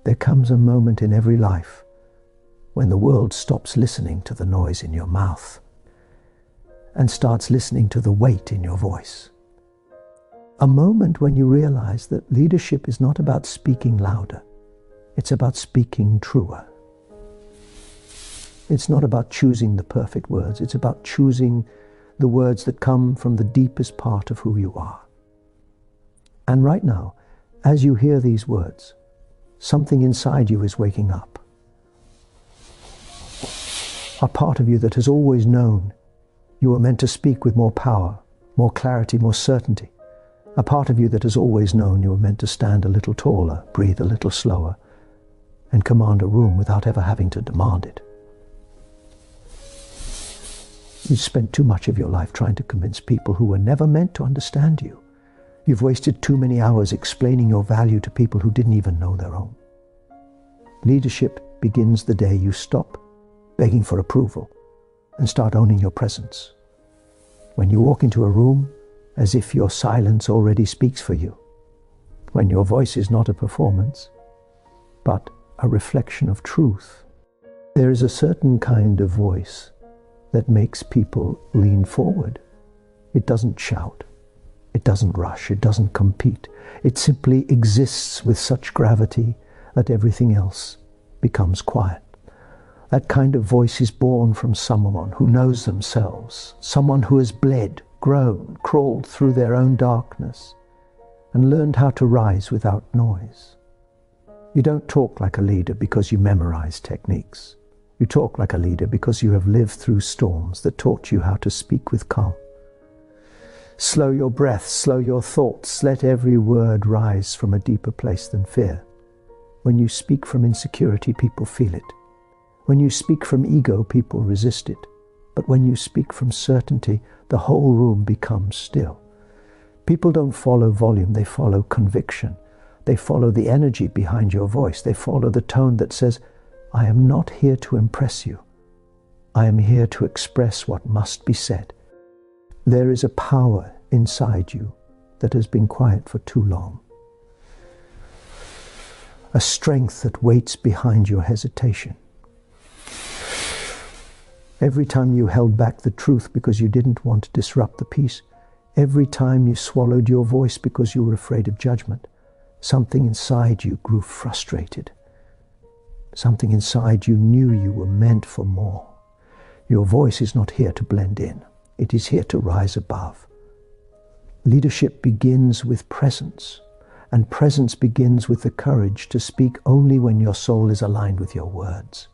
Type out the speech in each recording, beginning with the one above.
There comes a moment in every life when the world stops listening to the noise in your mouth and starts listening to the weight in your voice. A moment when you realize that leadership is not about speaking louder, it's about speaking truer. It's not about choosing the perfect words, it's about choosing the words that come from the deepest part of who you are. And right now, as you hear these words, something inside you is waking up. A part of you that has always known you were meant to speak with more power, more clarity, more certainty. A part of you that has always known you were meant to stand a little taller, breathe a little slower, and command a room without ever having to demand it. You've spent too much of your life trying to convince people who were never meant to understand you. You've wasted too many hours explaining your value to people who didn't even know their own. Leadership begins the day you stop begging for approval and start owning your presence. When you walk into a room as if your silence already speaks for you. When your voice is not a performance, but a reflection of truth. There is a certain kind of voice that makes people lean forward. It doesn't shout. It doesn't rush. It doesn't compete. It simply exists with such gravity that everything else becomes quiet. That kind of voice is born from someone who knows themselves, someone who has bled, grown, crawled through their own darkness, and learned how to rise without noise. You don't talk like a leader because you memorize techniques. You talk like a leader because you have lived through storms that taught you how to speak with calm. Slow your breath, slow your thoughts, let every word rise from a deeper place than fear. When you speak from insecurity, people feel it. When you speak from ego, people resist it. But when you speak from certainty, the whole room becomes still. People don't follow volume, they follow conviction. They follow the energy behind your voice. They follow the tone that says, I am not here to impress you. I am here to express what must be said. There is a power inside you that has been quiet for too long. A strength that waits behind your hesitation. Every time you held back the truth because you didn't want to disrupt the peace, every time you swallowed your voice because you were afraid of judgment, something inside you grew frustrated. Something inside you knew you were meant for more. Your voice is not here to blend in. It is here to rise above. Leadership begins with presence, and presence begins with the courage to speak only when your soul is aligned with your words.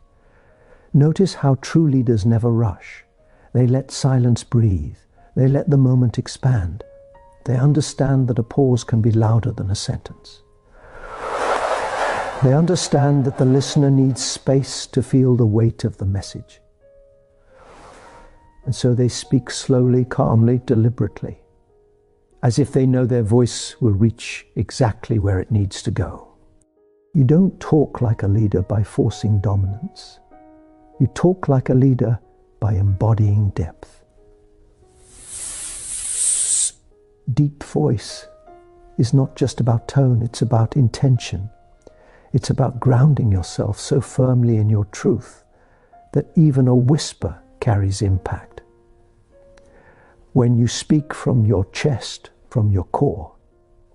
Notice how true leaders never rush. They let silence breathe. They let the moment expand. They understand that a pause can be louder than a sentence. They understand that the listener needs space to feel the weight of the message. And so they speak slowly, calmly, deliberately, as if they know their voice will reach exactly where it needs to go. You don't talk like a leader by forcing dominance. You talk like a leader by embodying depth. Deep voice is not just about tone, it's about intention. It's about grounding yourself so firmly in your truth that even a whisper carries impact. When you speak from your chest, from your core,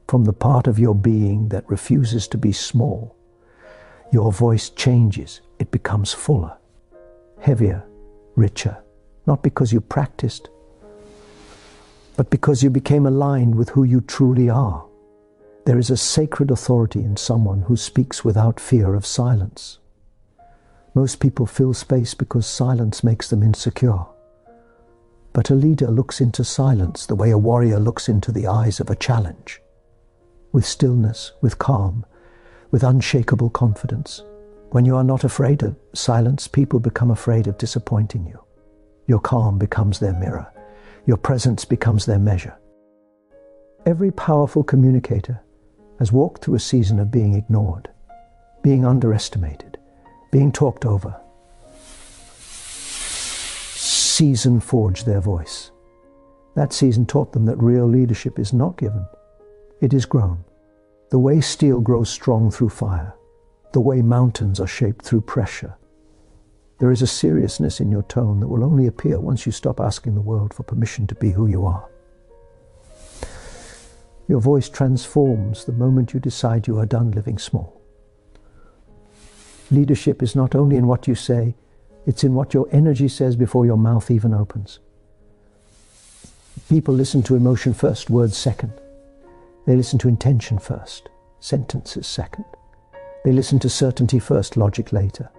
from the part of your being that refuses to be small, your voice changes. It becomes fuller, heavier, richer, not because you practiced, but because you became aligned with who you truly are. There is a sacred authority in someone who speaks without fear of silence. Most people fill space because silence makes them insecure. But a leader looks into silence the way a warrior looks into the eyes of a challenge. With stillness, with calm, with unshakable confidence. When you are not afraid of silence, people become afraid of disappointing you. Your calm becomes their mirror. Your presence becomes their measure. Every powerful communicator has walked through a season of being ignored, being underestimated, being talked over. Season forged their voice. That season taught them that real leadership is not given, it is grown. The way steel grows strong through fire, the way mountains are shaped through pressure. There is a seriousness in your tone that will only appear once you stop asking the world for permission to be who you are. Your voice transforms the moment you decide you are done living small. Leadership is not only in what you say, it's in what your energy says before your mouth even opens. People listen to emotion first, words second. They listen to intention first, sentences second. They listen to certainty first, logic later.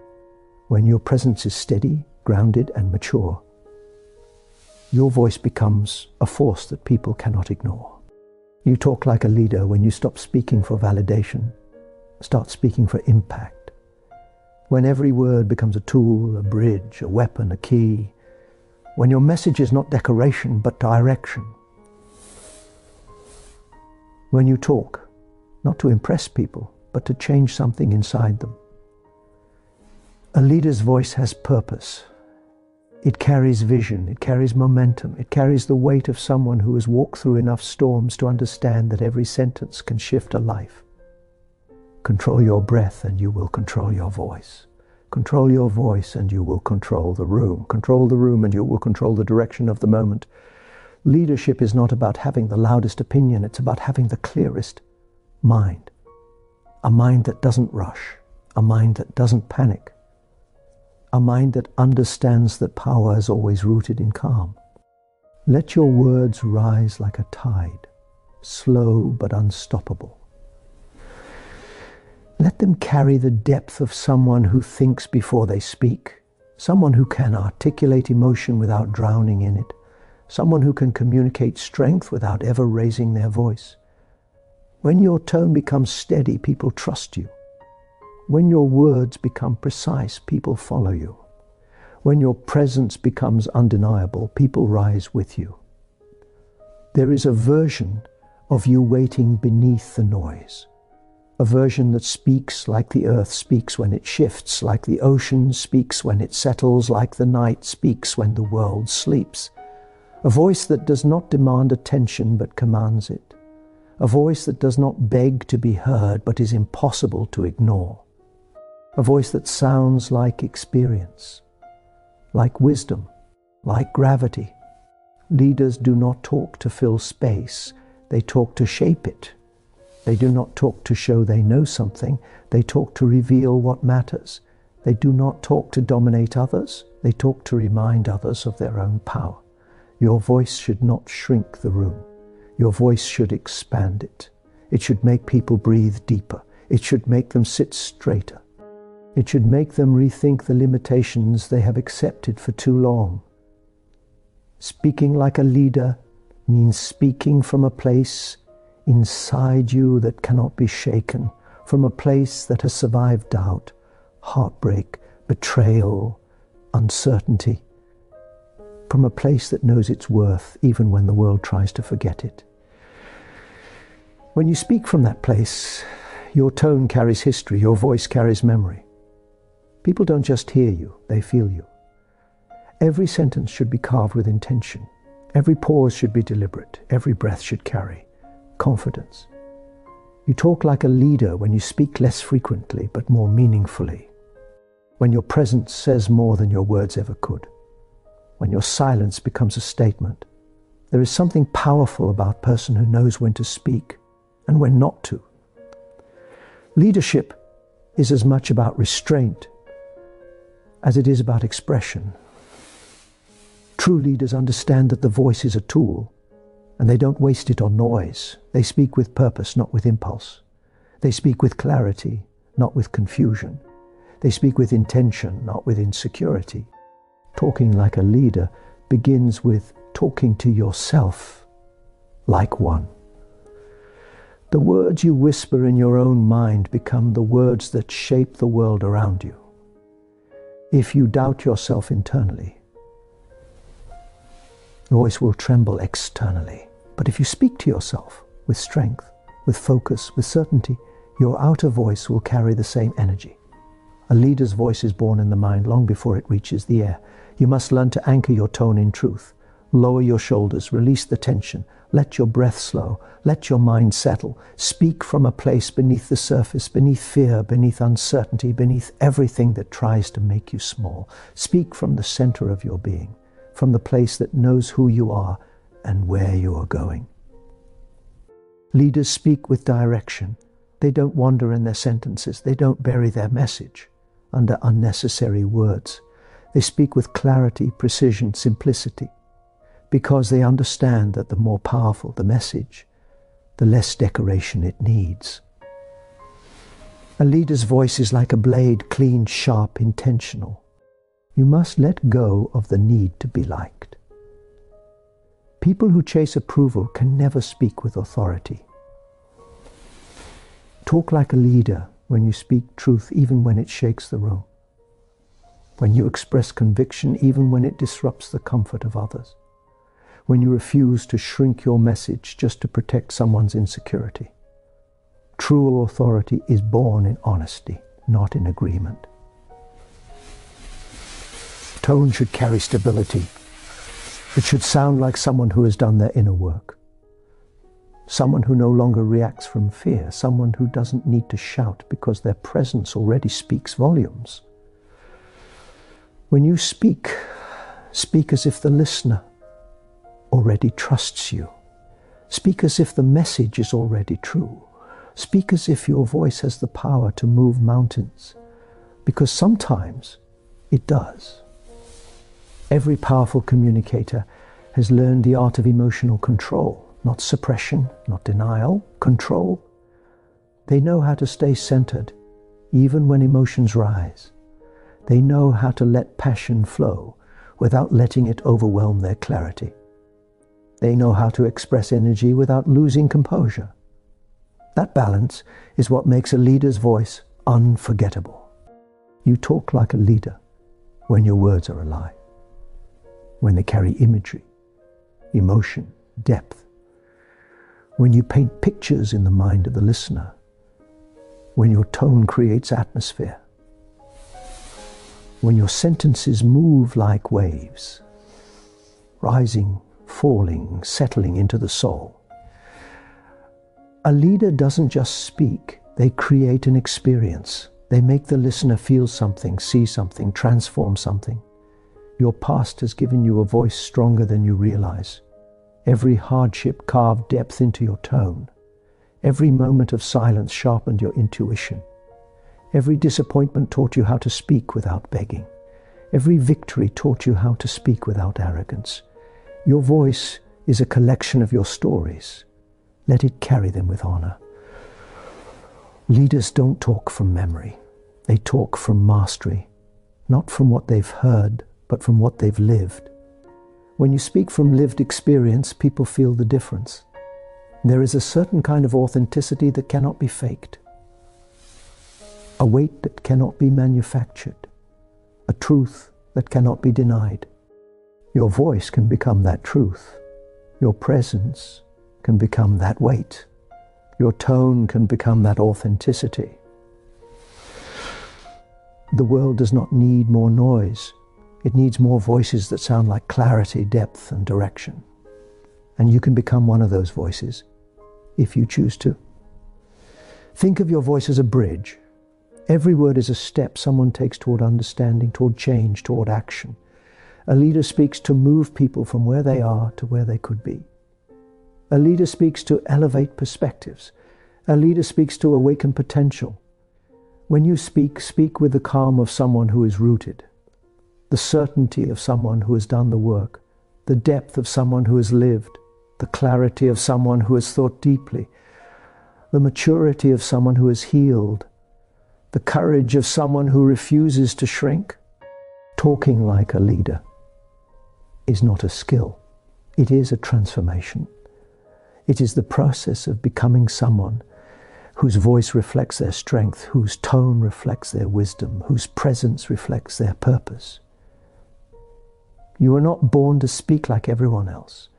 When your presence is steady, grounded, and mature, your voice becomes a force that people cannot ignore. You talk like a leader when you stop speaking for validation, start speaking for impact. When every word becomes a tool, a bridge, a weapon, a key. When your message is not decoration, but direction. When you talk, not to impress people, but to change something inside them. A leader's voice has purpose. It carries vision, it carries momentum, it carries the weight of someone who has walked through enough storms to understand that every sentence can shift a life. Control your breath and you will control your voice. Control your voice and you will control the room. Control the room and you will control the direction of the moment. Leadership is not about having the loudest opinion, it's about having the clearest mind. A mind that doesn't rush, a mind that doesn't panic. A mind that understands that power is always rooted in calm. Let your words rise like a tide, slow but unstoppable. Let them carry the depth of someone who thinks before they speak, someone who can articulate emotion without drowning in it, someone who can communicate strength without ever raising their voice. When your tone becomes steady, people trust you. When your words become precise, people follow you. When your presence becomes undeniable, people rise with you. There is a version of you waiting beneath the noise. A version that speaks like the earth speaks when it shifts, like the ocean speaks when it settles, like the night speaks when the world sleeps. A voice that does not demand attention but commands it. A voice that does not beg to be heard but is impossible to ignore. A voice that sounds like experience, like wisdom, like gravity. Leaders do not talk to fill space, they talk to shape it. They do not talk to show they know something, they talk to reveal what matters. They do not talk to dominate others, they talk to remind others of their own power. Your voice should not shrink the room. Your voice should expand it. It should make people breathe deeper. It should make them sit straighter. It should make them rethink the limitations they have accepted for too long. Speaking like a leader means speaking from a place inside you that cannot be shaken, from a place that has survived doubt, heartbreak, betrayal, uncertainty, from a place that knows its worth even when the world tries to forget it. When you speak from that place, your tone carries history, your voice carries memory. People don't just hear you, they feel you. Every sentence should be carved with intention. Every pause should be deliberate. Every breath should carry confidence. You talk like a leader when you speak less frequently but more meaningfully. When your presence says more than your words ever could. When your silence becomes a statement. There is something powerful about a person who knows when to speak and when not to. Leadership is as much about restraint as it is about expression. True leaders understand that the voice is a tool, and they don't waste it on noise. They speak with purpose, not with impulse. They speak with clarity, not with confusion. They speak with intention, not with insecurity. Talking like a leader begins with talking to yourself like one. The words you whisper in your own mind become the words that shape the world around you. If you doubt yourself internally, your voice will tremble externally. But if you speak to yourself with strength, with focus, with certainty, your outer voice will carry the same energy. A leader's voice is born in the mind long before it reaches the air. You must learn to anchor your tone in truth. Lower your shoulders, release the tension, let your breath slow, let your mind settle. Speak from a place beneath the surface, beneath fear, beneath uncertainty, beneath everything that tries to make you small. Speak from the center of your being, from the place that knows who you are and where you are going. Leaders speak with direction. They don't wander in their sentences. They don't bury their message under unnecessary words. They speak with clarity, precision, simplicity, because they understand that the more powerful the message, the less decoration it needs. A leader's voice is like a blade, clean, sharp, intentional. You must let go of the need to be liked. People who chase approval can never speak with authority. Talk like a leader when you speak truth, even when it shakes the room. When you express conviction, even when it disrupts the comfort of others. When you refuse to shrink your message just to protect someone's insecurity. True authority is born in honesty, not in agreement. Tone should carry stability. It should sound like someone who has done their inner work. Someone who no longer reacts from fear. Someone who doesn't need to shout because their presence already speaks volumes. When you speak, speak as if the listener already trusts you. Speak as if the message is already true. Speak as if your voice has the power to move mountains, because sometimes it does. Every powerful communicator has learned the art of emotional control, not suppression, not denial, control. They know how to stay centered, even when emotions rise. They know how to let passion flow without letting it overwhelm their clarity. They know how to express energy without losing composure. That balance is what makes a leader's voice unforgettable. You talk like a leader when your words are alive, when they carry imagery, emotion, depth, when you paint pictures in the mind of the listener, when your tone creates atmosphere, when your sentences move like waves, rising, falling, settling into the soul. A leader doesn't just speak, they create an experience. They make the listener feel something, see something, transform something. Your past has given you a voice stronger than you realize. Every hardship carved depth into your tone. Every moment of silence sharpened your intuition. Every disappointment taught you how to speak without begging. Every victory taught you how to speak without arrogance. Your voice is a collection of your stories. Let it carry them with honor. Leaders don't talk from memory. They talk from mastery, not from what they've heard, but from what they've lived. When you speak from lived experience, people feel the difference. There is a certain kind of authenticity that cannot be faked. A weight that cannot be manufactured. A truth that cannot be denied. Your voice can become that truth. Your presence can become that weight. Your tone can become that authenticity. The world does not need more noise. It needs more voices that sound like clarity, depth, and direction. And you can become one of those voices, if you choose to. Think of your voice as a bridge. Every word is a step someone takes toward understanding, toward change, toward action. A leader speaks to move people from where they are to where they could be. A leader speaks to elevate perspectives. A leader speaks to awaken potential. When you speak, speak with the calm of someone who is rooted, the certainty of someone who has done the work, the depth of someone who has lived, the clarity of someone who has thought deeply, the maturity of someone who has healed, the courage of someone who refuses to shrink. Talking like a leader is not a skill. It is a transformation. It is the process of becoming someone whose voice reflects their strength, whose tone reflects their wisdom, whose presence reflects their purpose. You were not born to speak like everyone else.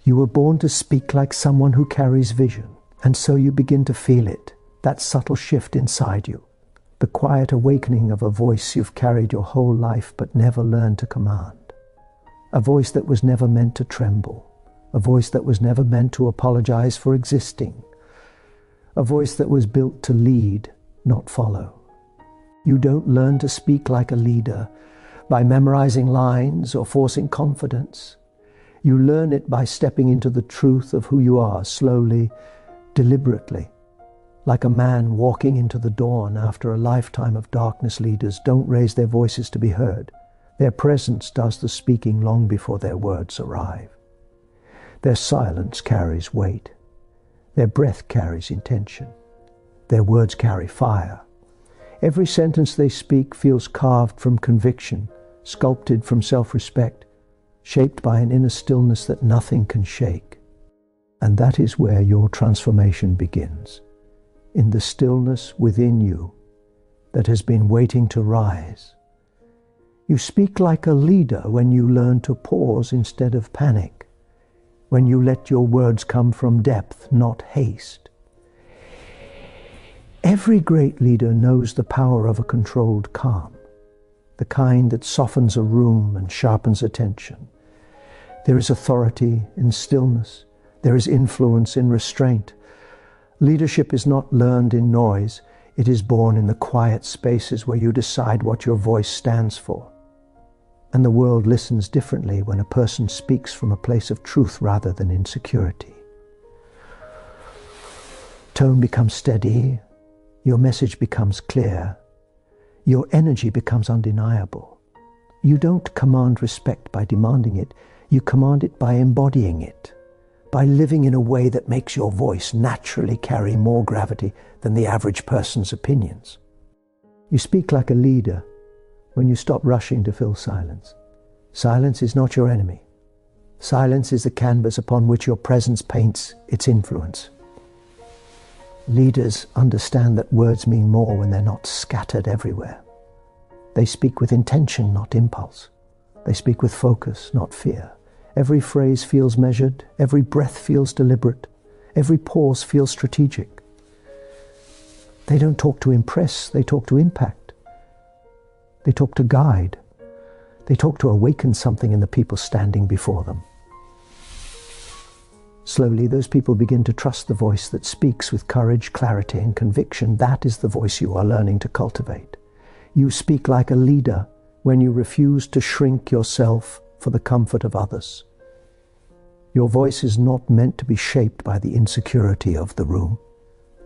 You were born to speak like someone who carries vision. And so you begin to feel it, that subtle shift inside you, the quiet awakening of a voice you've carried your whole life but never learned to command. a voice that was never meant to tremble, a voice that was never meant to apologize for existing, a voice that was built to lead, not follow. You don't learn to speak like a leader by memorizing lines or forcing confidence. You learn it by stepping into the truth of who you are slowly, deliberately. Like a man walking into the dawn after a lifetime of darkness. Leaders don't raise their voices to be heard. Their presence does the speaking long before their words arrive. Their silence carries weight. Their breath carries intention. Their words carry fire. Every sentence they speak feels carved from conviction, sculpted from self-respect, shaped by an inner stillness that nothing can shake. And that is where your transformation begins, in the stillness within you that has been waiting to rise. You speak like a leader when you learn to pause instead of panic, when you let your words come from depth, not haste. Every great leader knows the power of a controlled calm, the kind that softens a room and sharpens attention. There is authority in stillness. There is influence in restraint. Leadership is not learned in noise. It is born in the quiet spaces where you decide what your voice stands for. And the world listens differently when a person speaks from a place of truth rather than insecurity. Tone becomes steady. Your message becomes clear. Your energy becomes undeniable. You don't command respect by demanding it. You command it by embodying it, by living in a way that makes your voice naturally carry more gravity than the average person's opinions. You speak like a leader when you stop rushing to fill silence. Silence is not your enemy. Silence is the canvas upon which your presence paints its influence. Leaders understand that words mean more when they're not scattered everywhere. They speak with intention, not impulse. They speak with focus, not fear. Every phrase feels measured. Every breath feels deliberate. Every pause feels strategic. They don't talk to impress. They talk to impact. They talk to guide. They talk to awaken something in the people standing before them. Slowly, those people begin to trust the voice that speaks with courage, clarity, and conviction. That is the voice you are learning to cultivate. You speak like a leader when you refuse to shrink yourself for the comfort of others. Your voice is not meant to be shaped by the insecurity of the room.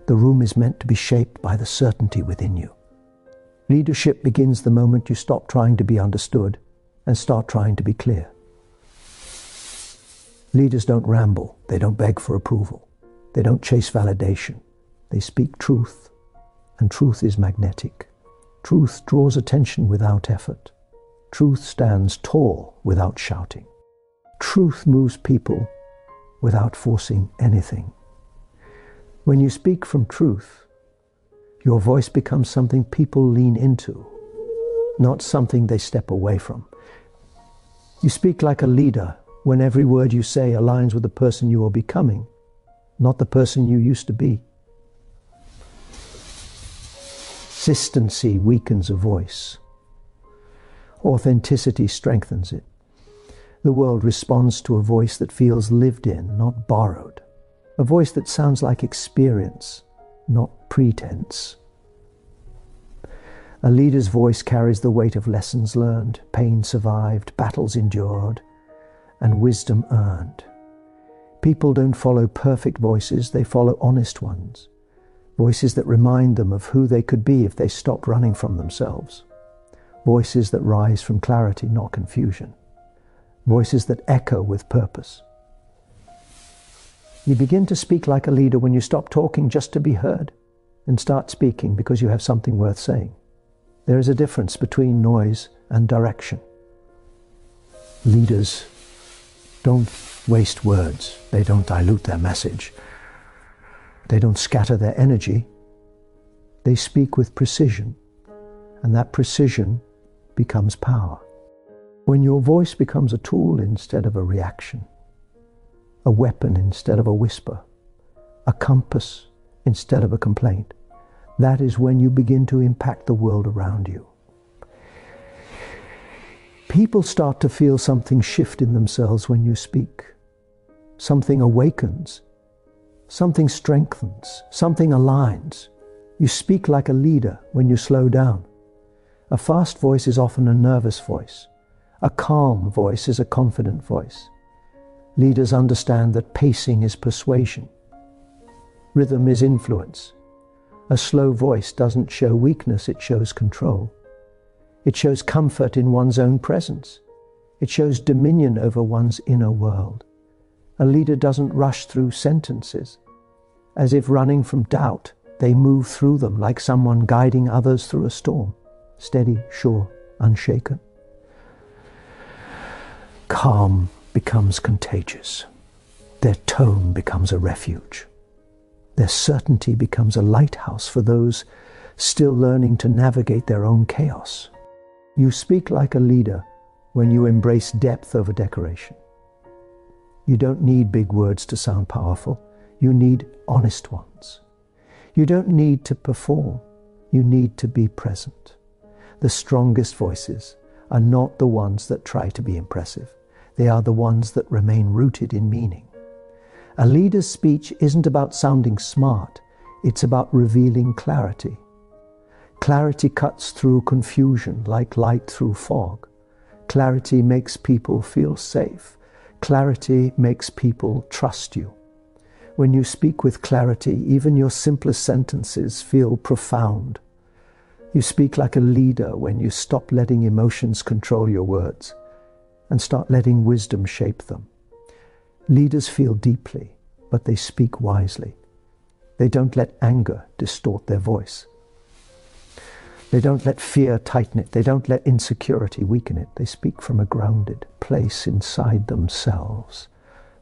The room is meant to be shaped by the certainty within you. Leadership begins the moment you stop trying to be understood and start trying to be clear. Leaders don't ramble. They don't beg for approval. They don't chase validation. They speak truth, and truth is magnetic. Truth draws attention without effort. Truth stands tall without shouting. Truth moves people without forcing anything. When you speak from truth, your voice becomes something people lean into, not something they step away from. You speak like a leader when every word you say aligns with the person you are becoming, not the person you used to be. Consistency weakens a voice. Authenticity strengthens it. The world responds to a voice that feels lived in, not borrowed. A voice that sounds like experience, not pretense. A leader's voice carries the weight of lessons learned, pain survived, battles endured, and wisdom earned. People don't follow perfect voices, they follow honest ones. Voices that remind them of who they could be if they stopped running from themselves. Voices that rise from clarity, not confusion. Voices that echo with purpose. You begin to speak like a leader when you stop talking just to be heard and start speaking because you have something worth saying. There is a difference between noise and direction. Leaders don't waste words. They don't dilute their message. They don't scatter their energy. They speak with precision, and that precision becomes power. When your voice becomes a tool instead of a reaction, a weapon instead of a whisper, a compass instead of a complaint, that is when you begin to impact the world around you. People start to feel something shift in themselves when you speak. Something awakens. Something strengthens. Something aligns. You speak like a leader when you slow down. A fast voice is often a nervous voice. A calm voice is a confident voice. Leaders understand that pacing is persuasion. Rhythm is influence. A slow voice doesn't show weakness, it shows control. It shows comfort in one's own presence. It shows dominion over one's inner world. A leader doesn't rush through sentences. As if running from doubt, they move through them like someone guiding others through a storm. Steady, sure, unshaken. Calm becomes contagious. Their tone becomes a refuge. Their certainty becomes a lighthouse for those still learning to navigate their own chaos. You speak like a leader when you embrace depth over decoration. You don't need big words to sound powerful. You need honest ones. You don't need to perform. You need to be present. The strongest voices are not the ones that try to be impressive. They are the ones that remain rooted in meaning. A leader's speech isn't about sounding smart. It's about revealing clarity. Clarity cuts through confusion like light through fog. Clarity makes people feel safe. Clarity makes people trust you. When you speak with clarity, even your simplest sentences feel profound. You speak like a leader when you stop letting emotions control your words and start letting wisdom shape them. Leaders feel deeply, but they speak wisely. They don't let anger distort their voice. They don't let fear tighten it. They don't let insecurity weaken it. They speak from a grounded place inside themselves,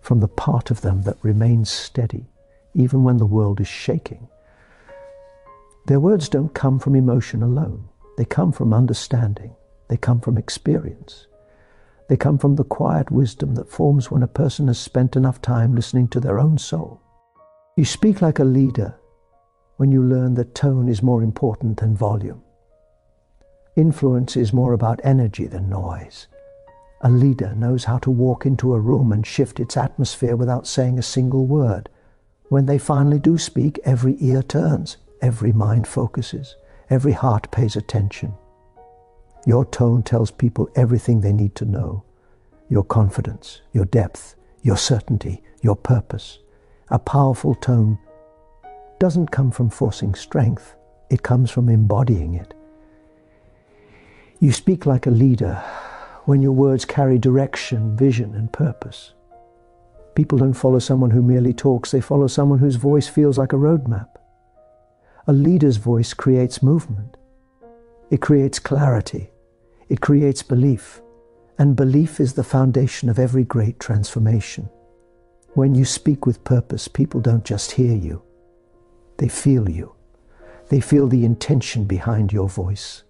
from the part of them that remains steady, even when the world is shaking. Their words don't come from emotion alone. They come from understanding. They come from experience. They come from the quiet wisdom that forms when a person has spent enough time listening to their own soul. You speak like a leader when you learn that tone is more important than volume. Influence is more about energy than noise. A leader knows how to walk into a room and shift its atmosphere without saying a single word. When they finally do speak, every ear turns, every mind focuses, every heart pays attention. Your tone tells people everything they need to know. Your confidence, your depth, your certainty, your purpose. A powerful tone doesn't come from forcing strength. It comes from embodying it. You speak like a leader when your words carry direction, vision, and purpose. People don't follow someone who merely talks. They follow someone whose voice feels like a roadmap. A leader's voice creates movement. It creates clarity. It creates belief. And belief is the foundation of every great transformation. When you speak with purpose, people don't just hear you. They feel you. They feel the intention behind your voice.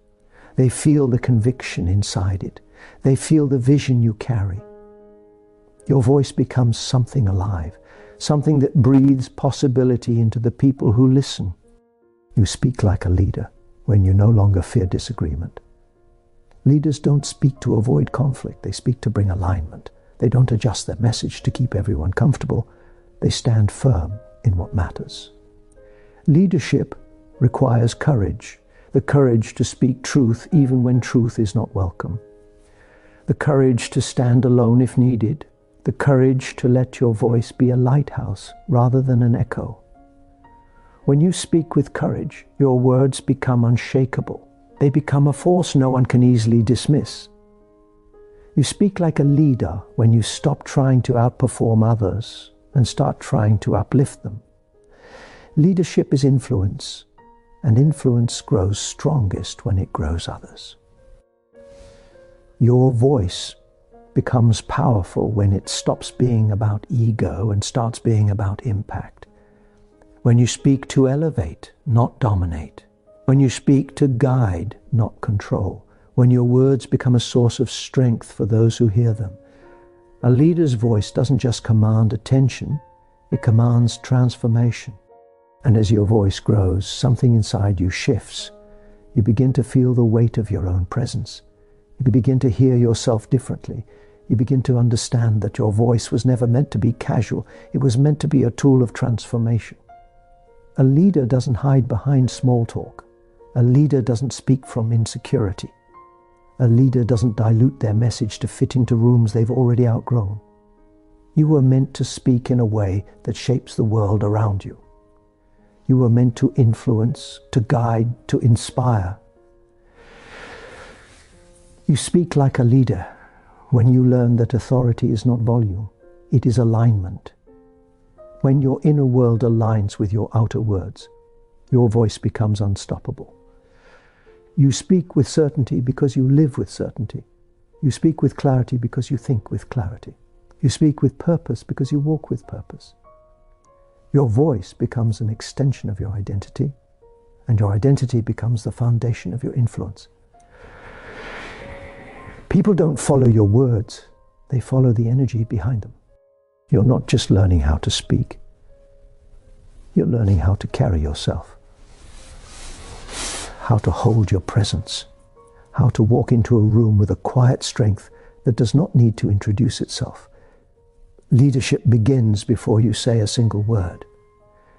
They feel the conviction inside it. They feel the vision you carry. Your voice becomes something alive, something that breathes possibility into the people who listen. You speak like a leader when you no longer fear disagreement. Leaders don't speak to avoid conflict. They speak to bring alignment. They don't adjust their message to keep everyone comfortable. They stand firm in what matters. Leadership requires courage, the courage to speak truth even when truth is not welcome, the courage to stand alone if needed, the courage to let your voice be a lighthouse rather than an echo. When you speak with courage, your words become unshakable. They become a force no one can easily dismiss. You speak like a leader when you stop trying to outperform others and start trying to uplift them. Leadership is influence, and influence grows strongest when it grows others. Your voice becomes powerful when it stops being about ego and starts being about impact. When you speak to elevate, not dominate. When you speak to guide, not control. When your words become a source of strength for those who hear them. A leader's voice doesn't just command attention, it commands transformation. And as your voice grows, something inside you shifts. You begin to feel the weight of your own presence. You begin to hear yourself differently. You begin to understand that your voice was never meant to be casual. It was meant to be a tool of transformation. A leader doesn't hide behind small talk. A leader doesn't speak from insecurity. A leader doesn't dilute their message to fit into rooms they've already outgrown. You were meant to speak in a way that shapes the world around you. You were meant to influence, to guide, to inspire. You speak like a leader when you learn that authority is not volume, it is alignment. When your inner world aligns with your outer words, your voice becomes unstoppable. You speak with certainty because you live with certainty. You speak with clarity because you think with clarity. You speak with purpose because you walk with purpose. Your voice becomes an extension of your identity, and your identity becomes the foundation of your influence. People don't follow your words, they follow the energy behind them. You're not just learning how to speak, you're learning how to carry yourself, how to hold your presence, how to walk into a room with a quiet strength that does not need to introduce itself. Leadership begins before you say a single word.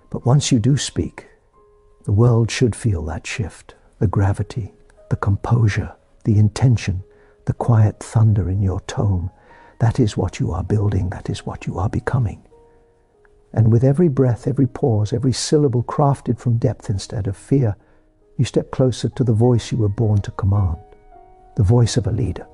But once you do speak, the world should feel that shift, the gravity, the composure, the intention, the quiet thunder in your tone. That is what you are building, that is what you are becoming. And with every breath, every pause, every syllable crafted from depth instead of fear, you step closer to the voice you were born to command, the voice of a leader.